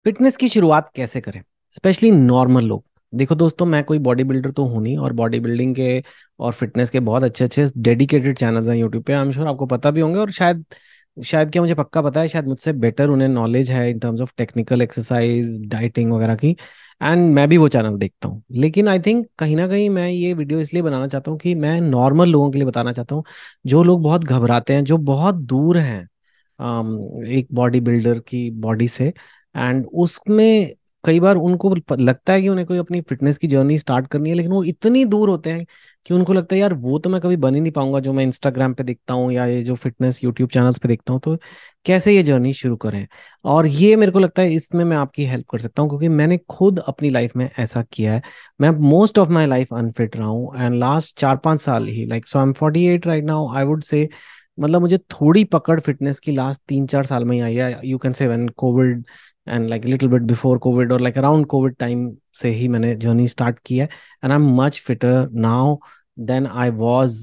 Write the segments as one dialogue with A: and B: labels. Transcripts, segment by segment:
A: Fitness की शुरुआत कैसे करें, स्पेशली नॉर्मल लोग। देखो दोस्तों, मैं कोई बॉडी बिल्डर तो हूं नहीं, और बॉडी बिल्डिंग के और फिटनेस के बहुत अच्छे अच्छे डेडिकेटेड चैनल्स हैं यूट्यूब पे। आई एम श्योर आपको पता भी होंगे, और शायद शायद क्या, मुझे पक्का पता है, शायद मुझसे बेटर उन्हें नॉलेज है in terms of technical exercise, dieting वगैरह की। एंड मैं भी वो चैनल देखता हूँ, लेकिन आई थिंक कहीं ना कहीं मैं ये वीडियो इसलिए बनाना चाहता हूँ कि मैं नॉर्मल लोगों के लिए बताना चाहता हूँ, जो लोग बहुत घबराते हैं, जो बहुत दूर हैं एक बॉडी बिल्डर की बॉडी से। एंड उसमें कई बार उनको लगता है कि उन्हें कोई अपनी फिटनेस की जर्नी स्टार्ट करनी है, लेकिन वो इतनी दूर होते हैं कि उनको लगता है यार वो तो मैं कभी बन ही नहीं पाऊंगा, जो मैं इंस्टाग्राम पे देखता हूँ या ये जो फिटनेस यूट्यूब चैनल्स पे देखता हूँ। तो कैसे ये जर्नी शुरू करें? और ये मेरे को लगता है इसमें मैं आपकी हेल्प कर सकता हूँ, क्योंकि मैंने खुद अपनी लाइफ में ऐसा किया है। मैं most of my life unfit रहा हूँ, एंड लास्ट 4-5 साल ही, like so I am 48 right now, I would say. मतलब मुझे थोड़ी पकड़ फिटनेस की लास्ट 3-4 साल में ही आई है, you can say when Covid and like little bit before Covid, और लाइक अराउंड कोविड टाइम से ही मैंने जर्नी स्टार्ट की है। And I am much fitter now than I was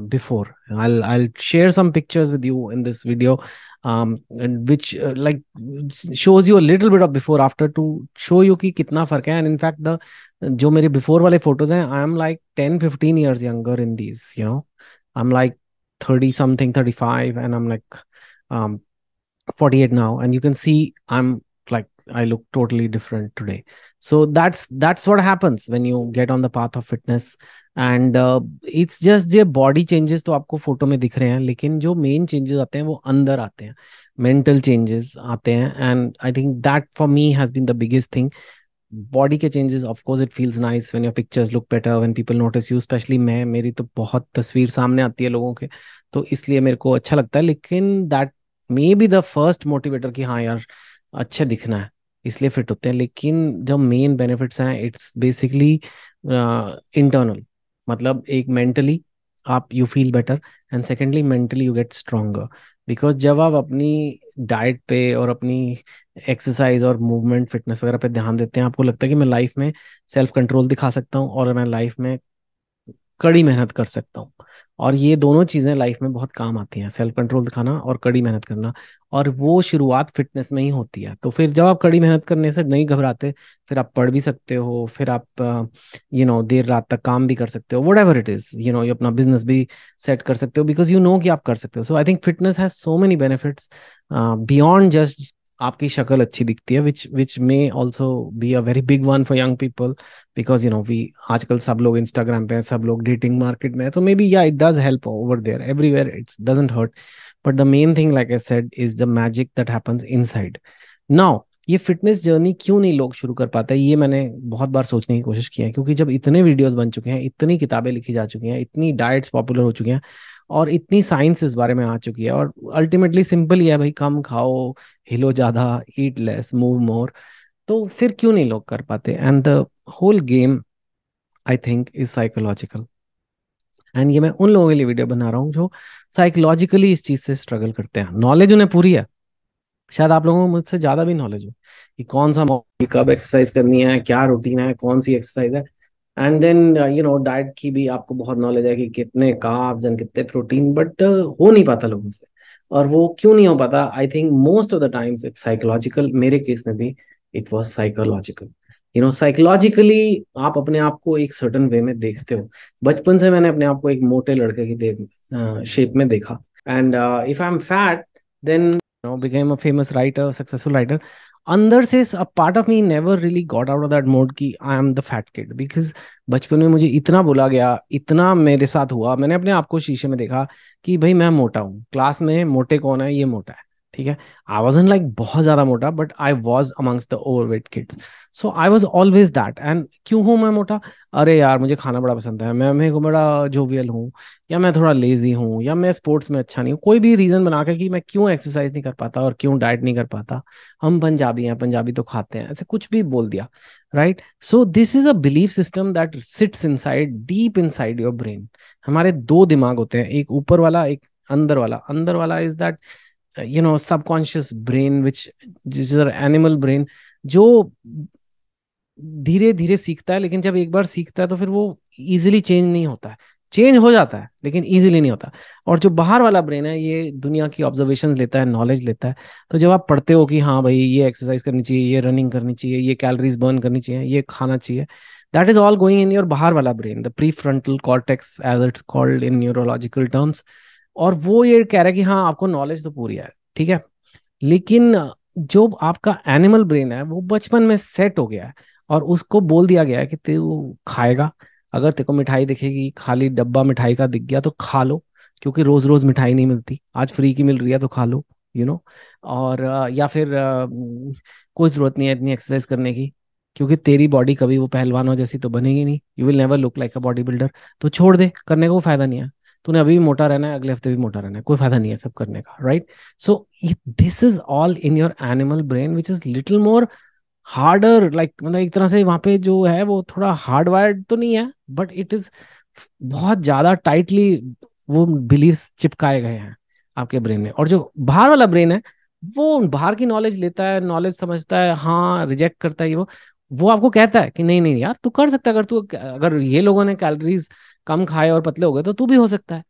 A: before. I'll share some pictures with you in this video, and which like shows you a little bit of before after to show you कि कितना फर्क है। And in fact the जो मेरे before वाले photos हैं, I am like 10-15 years younger in these, you know. I'm like 30 something, 35, and I'm like um 48 now, and you can see I'm like I look totally different today. So that's what happens when you get on the path of fitness. And it's just जो body changes तो आपको photo में दिख रहे हैं, लेकिन जो main changes आते हैं वो अंदर आते हैं, मेंटल चेंजेस आते हैं। And I think that for me has been the biggest thing. Body के changes, of course it feels nice when your pictures look better, when people notice you, specially मैं, मेरी तो बहुत तस्वीर सामने आती है लोगों के, तो इसलिए मेरे को अच्छा लगता है। लेकिन that may be the first motivator कि हाँ यार अच्छा दिखना है, इसलिए फिट होते हैं। लेकिन जो मेन बेनिफिट्स हैं, इट्स बेसिकली इंटरनल। मतलब एक मेंटली आप you feel better, and secondly mentally you get stronger. Because जब आप अपनी डाइट पे और अपनी एक्सरसाइज और मूवमेंट फिटनेस वगैरह पे ध्यान देते हैं, आपको लगता है कि मैं लाइफ में सेल्फ कंट्रोल दिखा सकता हूँ, और मैं लाइफ में कड़ी मेहनत कर सकता हूँ। और ये दोनों चीजें लाइफ में बहुत काम आती हैं, सेल्फ कंट्रोल दिखाना और कड़ी मेहनत करना। और वो शुरुआत फिटनेस में ही होती है। तो फिर जब आप कड़ी मेहनत करने से नहीं घबराते, फिर आप पढ़ भी सकते हो, फिर आप देर रात तक काम भी कर सकते हो, वट एवर इट इज, ये अपना बिजनेस भी सेट कर सकते हो, बिकॉज यू नो कि आप कर सकते हो। So I think fitness has so many benefits beyond just आपकी शक्ल अच्छी दिखती है, which may also be a very big one for young people. Because we आजकल सब लोग इंस्टाग्राम पे हैं, सब लोग डेटिंग मार्केट में है, तो मे बी या it does help over there, everywhere it's doesn't hurt. But the main thing, like I said, is the magic that happens inside. Now ये फिटनेस जर्नी क्यों नहीं लोग शुरू कर पाते, ये मैंने बहुत बार सोचने की कोशिश की है, क्योंकि जब इतने वीडियोस बन चुके हैं, इतनी किताबें लिखी जा चुकी हैं, इतनी डाइट्स पॉपुलर हो चुकी हैं, और इतनी साइंस इस बारे में आ चुकी है, और अल्टीमेटली सिंपल ही है भाई, कम खाओ, हिलो ज्यादा, ईट लेस, मूव मोर। तो फिर क्यों नहीं लोग कर पाते? And the whole game I think is psychological. And ये मैं उन लोगों के लिए वीडियो बना रहा हूँ जो साइकोलॉजिकली इस चीज से स्ट्रगल करते हैं। नॉलेज उन्हें पूरी है, शायद आप लोगों को मुझसे ज्यादा भी नॉलेज हो कि कौन सा कब एक्सरसाइज करनी है, क्या रूटीन है, कौन सी एक्सरसाइज है। एंड देन डाइट की भी आपको बहुत नॉलेज है कि कितने कार्ब्स एंड कितने प्रोटीन, बट हो नहीं पाता लोगों से। और वो क्यों नहीं हो पाता? I think most of the times it's psychological. मेरे केस में भी इट वाज साइकोलॉजिकल। साइकोलॉजिकली आप अपने आप को एक सर्टन वे में देखते हो। बचपन से मैंने अपने आप को एक मोटे लड़के की शेप में देखा। And if I am fat, then became a famous writer, successful writer. अंदर से a part of me never really got out of that mode कि I am the fat kid, because बचपन में मुझे इतना बोला गया, इतना मेरे साथ हुआ, मैंने अपने आप को शीशे में देखा कि भाई मैं मोटा हूँ, क्लास में मोटे कौन है, ये मोटा है, ठीक है। आई वॉजन लाइक बहुत ज्यादा मोटा, but I was amongst the overweight kids. So I was always that. And क्यों हूँ मैं मोटा? अरे यार मुझे खाना बड़ा पसंद है, मैं मेरे को बड़ा जोवियल हूँ, या मैं थोड़ा लेजी हूँ, या मैं स्पोर्ट्स में अच्छा नहीं हूँ, कोई भी रीजन बना के कि मैं क्यों एक्सरसाइज नहीं कर पाता और क्यों डाइट नहीं कर पाता। हम पंजाबी हैं, पंजाबी तो खाते हैं, ऐसे कुछ भी बोल दिया, right? So this is a belief system that sits inside, deep inside your brain. हमारे दो दिमाग होते हैं, एक ऊपर वाला, एक अंदर वाला। अंदर वाला is that subconscious brain, which is animal brain, जो धीरे धीरे सीखता है, लेकिन जब एक बार सीखता है तो फिर वो इजिली चेंज नहीं होता है। चेंज हो जाता है लेकिन इजीली नहीं होता। और जो बाहर वाला ब्रेन है ये दुनिया की ऑब्जर्वेशन लेता है, नॉलेज लेता है। तो जब आप पढ़ते हो कि हाँ भाई ये एक्सरसाइज करनी चाहिए, ये रनिंग करनी चाहिए, ये कैलोरीज बर्न करनी चाहिए, ये खाना चाहिए, that is all going in your बाहर वाला brain, the prefrontal cortex as it's called in neurological terms. और वो ये कह रहा है कि हाँ आपको नॉलेज तो पूरी है, ठीक है, लेकिन जो आपका एनिमल ब्रेन है वो बचपन में सेट हो गया है और उसको बोल दिया गया है कि तू खाएगा। अगर तेरे को मिठाई दिखेगी, खाली डब्बा मिठाई का दिख गया तो खा लो, क्योंकि रोज रोज मिठाई नहीं मिलती, आज फ्री की मिल रही है तो खा लो, यू नो। और या फिर कोई जरूरत नहीं है इतनी एक्सरसाइज करने की, क्योंकि तेरी बॉडी कभी वो पहलवानों जैसी तो बनेगी नहीं, you will never look like a body builder. तो छोड़ दे, करने का कोई फायदा नहीं है। तूने अभी भी मोटा रहना है, अगले हफ्ते भी मोटा रहना है, कोई फायदा नहीं है सब करने का, right. So this is all in your animal brain which is little more harder, like मतलब एक तरह से वहां पे जो है वो थोड़ा हार्ड वायर्ड तो नहीं है, बट इट इज बहुत ज्यादा टाइटली वो बिलीव्स चिपकाए गए हैं आपके ब्रेन में। और जो बाहर वाला ब्रेन है वो बाहर की नॉलेज लेता है, नॉलेज समझता है, हाँ रिजेक्ट करता है, वो आपको कहता है कि नहीं नहीं यार तू कर सकता है, अगर तू, अगर ये लोगों ने कैलोरीज कम खाए और पतले हो गए तो तू भी हो सकता है।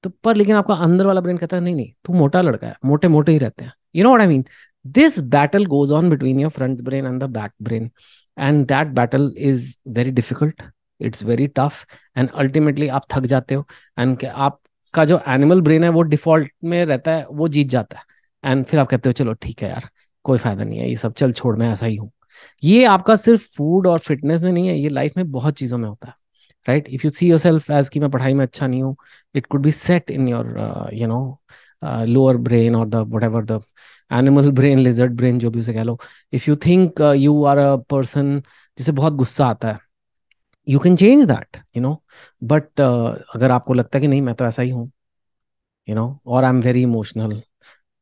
A: तो पर लेकिन आपका अंदर वाला ब्रेन कहता है नहीं नहीं तू मोटा लड़का है, मोटे मोटे ही रहते हैं, you know what I mean. This battle goes on between your front brain and the back brain, and that battle is very difficult, it's very tough, and ultimately आप थक जाते हो। एंड आपका जो एनिमल ब्रेन है वो default में रहता है, वो जीत जाता है, एंड फिर आप कहते हो चलो ठीक है यार कोई फायदा नहीं है ये सब, चल छोड़ मैं ऐसा ही हूँ। ये आपका सिर्फ फूड और फिटनेस में नहीं है, ये लाइफ में बहुत चीजों में होता है, right. If you see yourself as कि मैं पढ़ाई में अच्छा नहीं हूँ, it could be set in your you know lower brain और the whatever the animal brain, lizard brain, जो भी उसे कह लो। If you think you are a person जिसे बहुत गुस्सा आता है, you can change that, you know. But अगर आपको लगता है कि नहीं मैं तो ऐसा ही हूँ, यू नो, और आई एम वेरी इमोशनल,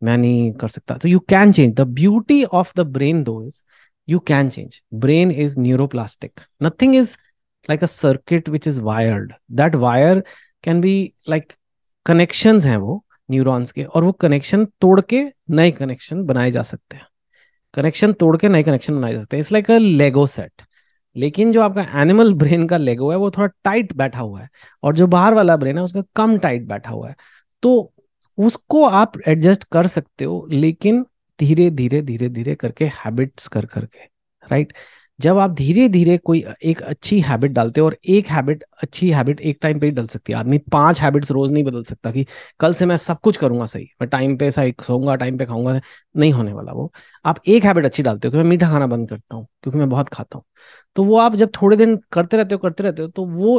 A: मैं नहीं कर सकता, तो you can change. The beauty of the brain दो is you can change. Brain is neuroplastic. Nothing is like a circuit which is wired. That wire can be like connections हैं वो neurons के, और वो कनेक्शन तोड़ के नए connection बनाए जा सकते हैं, कनेक्शन तोड़ के नए कनेक्शन बनाए जा सकते हैं। It's like a Lego set. लेकिन जो आपका एनिमल ब्रेन का लेगो है वो थोड़ा टाइट बैठा हुआ है, और जो बाहर वाला ब्रेन है उसका कम टाइट बैठा हुआ है। तो उसको आप एडजस्ट कर सकते हो, लेकिन धीरे धीरे धीरे धीरे करके, हैबिट्स कर करके, राइट। जब आप धीरे धीरे कोई एक अच्छी हैबिट डालते हो, और एक हैबिट, अच्छी हैबिट एक टाइम पे ही डल सकती है, आदमी 5 हैबिट्स रोज नहीं बदल सकता कि कल से मैं सब कुछ करूंगा सही, मैं टाइम पे सही सोऊंगा, टाइम पे खाऊंगा, नहीं होने वाला वो। आप एक हैबिट अच्छी डालते हो कि मैं मीठा खाना बंद करता हूँ क्योंकि मैं बहुत खाता हूँ, तो वो आप जब थोड़े दिन करते रहते हो तो वो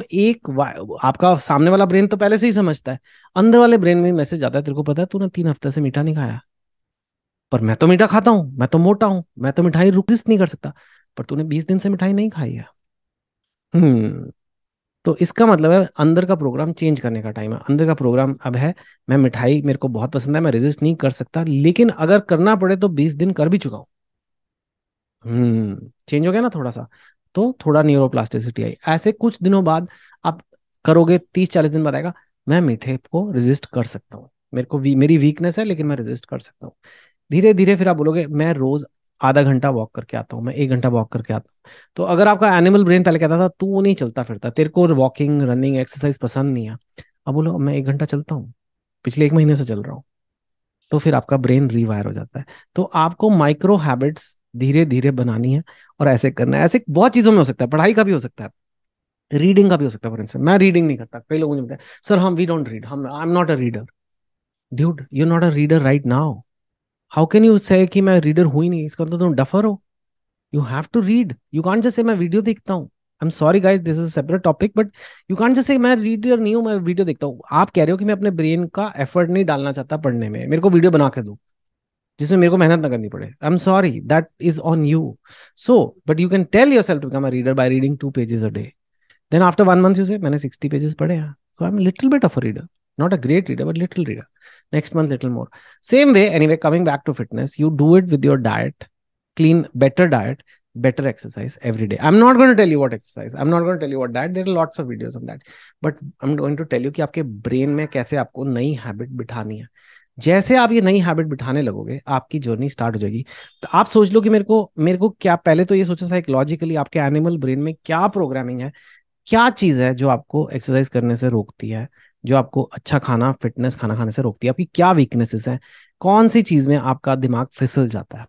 A: आपका सामने वाला ब्रेन तो पहले से ही समझता है, अंदर वाले ब्रेन में मैसेज आता है, तेरे को पता है तूने 3 हफ्ते से मीठा नहीं खाया, पर मैं तो मीठा खाता हूँ, मैं तो मोटा हूँ, मैं तो मिठाई रेजिस्ट नहीं कर सकता, पर तूने 20 दिन से मिठाई नहीं खाई है। हम्म। तो इसका मतलब है अंदर का प्रोग्राम चेंज करने का टाइम है। अंदर का प्रोग्राम अब है, मैं मिठाई मेरे को बहुत पसंद है, मैं रेजिस्ट नहीं कर सकता, लेकिन अगर करना पड़े तो 20 दिन कर भी चुका हूँ। चेंज हो गया ना थोड़ा सा। तो थोड़ा न्यूरोप्लास्टिसिटी आई, ऐसे कुछ दिनों बाद आप करोगे, 30-40 दिन बाद आएगा, मैं मीठे को रेजिस्ट कर सकता हूँ, मेरे को मेरी वीकनेस है लेकिन मैं रेजिस्ट कर सकता हूँ। धीरे धीरे फिर आप बोलोगे मैं रोज आधा घंटा वॉक करके आता हूँ, मैं 1 घंटा वॉक करके आता हूँ। तो अगर आपका एनिमल ब्रेन पहले कहता था तू नहीं चलता फिरता, तेरे को वॉकिंग रनिंग एक्सरसाइज पसंद नहीं है, अब बोलो मैं 1 घंटा चलता हूँ, पिछले 1 महीने से चल रहा हूँ, तो फिर आपका ब्रेन रीवायर हो जाता है। तो आपको माइक्रो हैबिट्स धीरे धीरे बनानी है, और ऐसे करना है। ऐसे बहुत चीजों में हो सकता है, पढ़ाई का भी हो सकता है, रीडिंग का भी हो सकता है। फॉर इंस्टेंस मैं रीडिंग नहीं करता, कई लोगों ने बताया सर हम वी डोंट रीड, हम I am not a reader. Dude you not a reader right now, how can you से कि मैं रीडर हुई नहीं, इसका मतलब तुम डफर हो। You have to read, you can't just say मैं वीडियो देखता हूँ। I am sorry guys this is separate topic, but you can't just say मैं रीडर नहीं हूँ, मैं वीडियो देखता हूँ। आप कह रहे हो कि मैं अपने ब्रेन का एफर्ट नहीं डालना चाहता पढ़ने में, मेरे को वीडियो बना के दो जिसमें मेरे को मेहनत ना करनी पड़े। I am sorry that is on you. So but you can tell yourself to become a reader by reading 2 pages a day. Then after 1 month you say मैंने 60 पेजेस पढ़े हैं, so I am little bit of a reader, not a great reader but little reader. Next month little more. Same way anyway, coming back to fitness, you do it with your diet, clean, better diet, better exercise every day. I'm not going to tell you what exercise, I'm not going to tell you what diet, there are lots of videos on that, but I'm going to tell you कि आपके brain में कैसे आपको नई habit बिठानी है। जैसे आप ये नई हैबिट बिठाने लगोगे आपकी जर्नी स्टार्ट हो जाएगी। तो आप सोच लो कि मेरे को क्या, पहले तो ये सोचा साइकोलॉजिकली आपके एनिमल ब्रेन में क्या प्रोग्रामिंग है क्या चीज है जो आपको एक्सरसाइज करने से रोकती है, जो आपको अच्छा खाना फिटनेस खाना खाने से रोकती है? आपकी क्या वीकनेसेस है? कौन सी चीज में आपका दिमाग फिसल जाता है?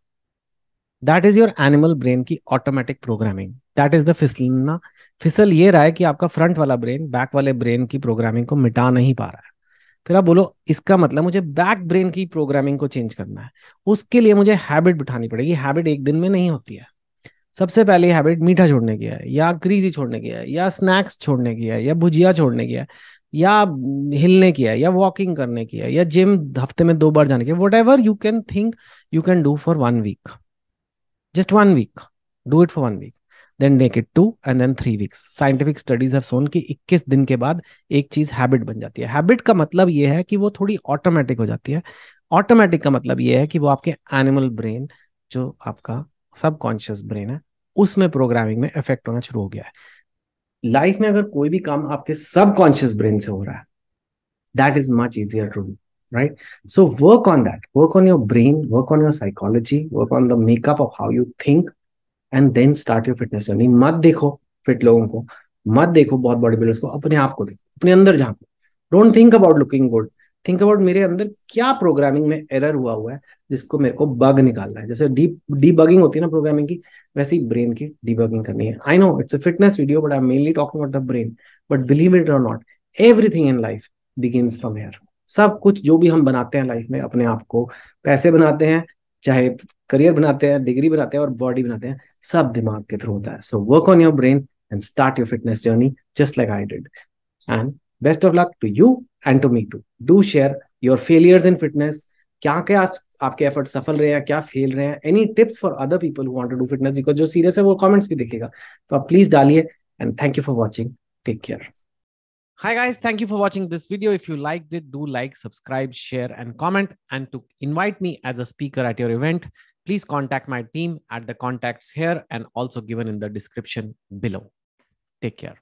A: That is your animal brain की automatic programming. That is the फिसलना। फिसल ये रहा है कि आपका फ्रंट वाला ब्रेन बैक वाले ब्रेन की प्रोग्रामिंग को मिटा नहीं पा रहा है। फिर आप बोलो इसका मतलब मुझे बैक ब्रेन की प्रोग्रामिंग को चेंज करना है। उसके लिए मुझे हैबिट बिठानी पड़ेगी। हैबिट एक दिन में नहीं होती है। सबसे पहले हैबिट मीठा छोड़ने की है, या ग्रीजी छोड़ने की है, या स्नैक्स छोड़ने की है, या भुजिया छोड़ने की है, या हिलने की है, या वॉकिंग करने की है, या जिम हफ्ते में 2 बार जाने की है। Whatever you can think you can do for 1 week, just 1 week. Do it for 1 week. Then make it 2 and then 3 weeks. Scientific studies have shown कि 21 दिन के बाद एक चीज हैबिट बन जाती है। हैबिट का मतलब ये है कि वो थोड़ी ऑटोमेटिक हो जाती है। ऑटोमेटिक का मतलब ये है कि वो आपके एनिमल ब्रेन, जो आपका सबकॉन्शियस ब्रेन है, उसमें प्रोग्रामिंग में इफेक्ट होना शुरू हो गया है। लाइफ में अगर कोई भी काम आपके सबकॉन्शियस ब्रेन से हो रहा है, that is much easier to do, right? So work on that, work on your brain, work on your psychology, work on the makeup of how you think, and then start your fitness journey. मत देखो fit लोगों को, मत देखो बहुत body builders को, अपने आप को देखो, अपने अंदर झांको। Don't think about looking good, think about मेरे अंदर क्या प्रोग्रामिंग में एरर हुआ है जिसको मेरे को बग निकालना है। जैसे डीबगिंग होती है ना प्रोग्रामिंग की, वैसे ही ब्रेन की डीबगिंग करनी है। I know it's a fitness video but I am mainly talking about the brain. But believe it or not, everything in life begins from here. सब कुछ जो भी हम बनाते हैं लाइफ में, अपने आप को पैसे बनाते हैं, चाहे करियर बनाते हैं, डिग्री बनाते हैं, और बॉडी बनाते हैं, सब दिमाग के थ्रू होता है। So work on your brain and start your fitness journey just like I did. And best of luck to you and to me too. Do share your failures in fitness. क्या क्या आपके effort सफल रहे हैं, क्या fail रहे हैं, any tips for other people who want to do fitness. Because जो सीरियस है वो कमेंट्स भी देखेगा, तो आप प्लीज डालिए। And thank you for watching. Take care. Hi guys, thank you for watching this video. If you liked it, do like, subscribe, share and comment. And to invite me as a speaker at your event, please contact my team at the contacts here and also given in the description below. Take care.